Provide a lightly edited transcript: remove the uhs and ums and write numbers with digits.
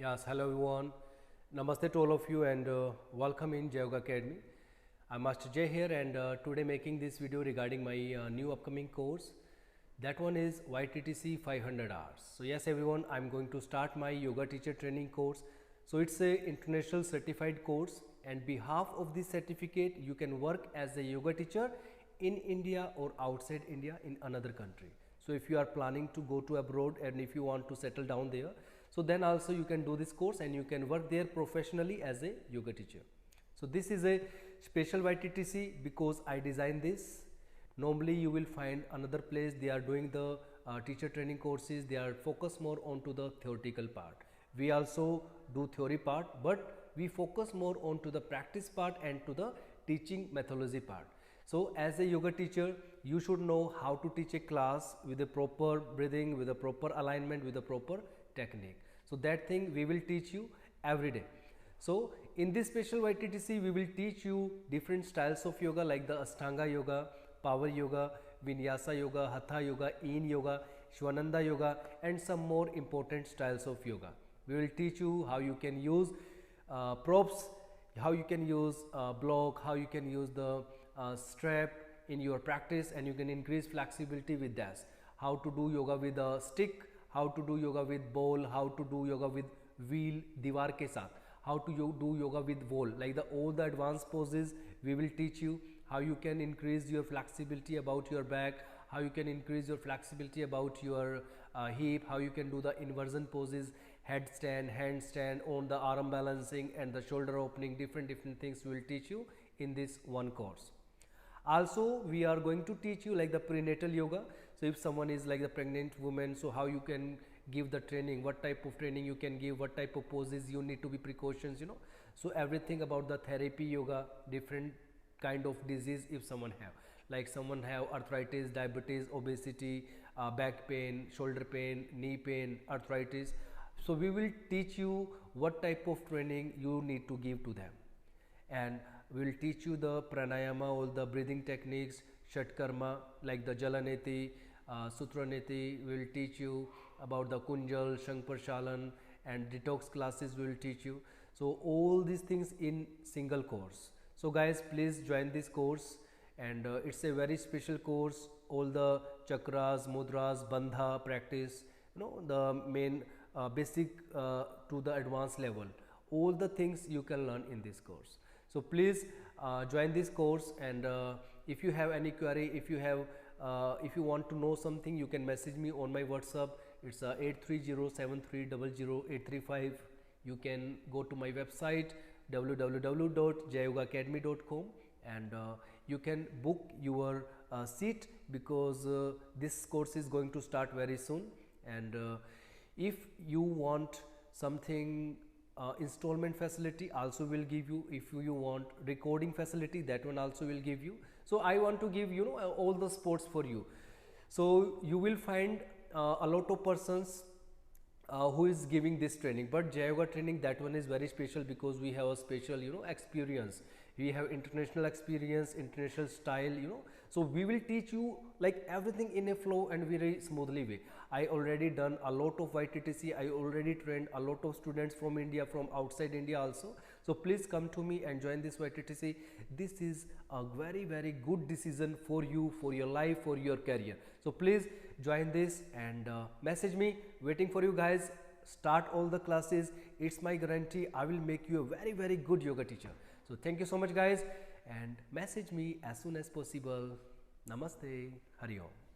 Yes, hello everyone. Namaste to all of you and welcome in Yoga Academy. I'm Master Jay here and today making this video regarding my new upcoming course. That one is Yttc 500 hours. So yes everyone, I'm going to start my yoga teacher training course. So it's a international certified course, and behalf of this certificate you can work as a yoga teacher in India or outside India in another country. So if you are planning to go to abroad and if you want to settle down there, so then also you can do this course and you can work there professionally as a yoga teacher. So this is a special Yttc because I designed this. Normally you will find another place they are doing the teacher training courses, they are focused more onto the theoretical part. We also do theory part, but we focus more onto the practice part and to the teaching methodology part. So as a yoga teacher, you should know how to teach a class with a proper breathing, with a proper alignment, with a proper technique. So that thing we will teach you every day. So in this special Yttc, we will teach you different styles of yoga like the Ashtanga yoga, power yoga, vinyasa yoga, hatha yoga, yin yoga, shwananda yoga, and some more important styles of yoga. We will teach you how you can use props, how you can use block, how you can use the strap in your practice, and you can increase flexibility with that. How to do yoga with a stick, how to do yoga with ball, how to do yoga with wheel, diwar ke saath, how to do yoga with wall, like all the advanced poses we will teach you. How you can increase your flexibility about your back, how you can increase your flexibility about your hip, how you can do the inversion poses, headstand, handstand, on the arm balancing and the shoulder opening, different things we will teach you in this one course. Also we are going to teach you like the prenatal yoga. So if someone is like the pregnant woman, so how you can give the training, what type of training you can give, what type of poses you need to be precautions, so everything about the therapy yoga, different kind of disease if someone have, like someone have arthritis, diabetes, obesity, back pain, shoulder pain, knee pain, arthritis. So we will teach you what type of training you need to give to them, and we will teach you the pranayama, all the breathing techniques, shatkarma like the jalaneti, sutraneti. We will teach you about the kunjal, shankparshalan, and detox classes we will teach you. So all these things in single course. So guys, please join this course, and it's a very special course. All the chakras, mudras, bandha practice, the main basic to the advanced level, all the things you can learn in this course. So please join this course, and if you have any query, if you want to know something, you can message me on my WhatsApp. It's 8307300835. You can go to my website www.jayogaacademy.com, and you can book your seat because this course is going to start very soon. And if you want something installment facility also will give you. If you want recording facility, that one also will give you. So I want to give all the sports for you. So you will find a lot of persons who is giving this training, but Jai Yoga training, that one is very special because we have a special experience. We have international experience, international style, so we will teach you like everything in a flow and very smoothly way. I already done a lot of Yttc. I already trained a lot of students from India, from outside India also. So please come to me and join this Yttc. This is a very good decision for you, for your life, for your career. So please join this and message me. Waiting for you guys. Start all the classes. It's my guarantee I will make you a very good yoga teacher. So thank you so much guys, and message me as soon as possible. Namaste. Hari Om.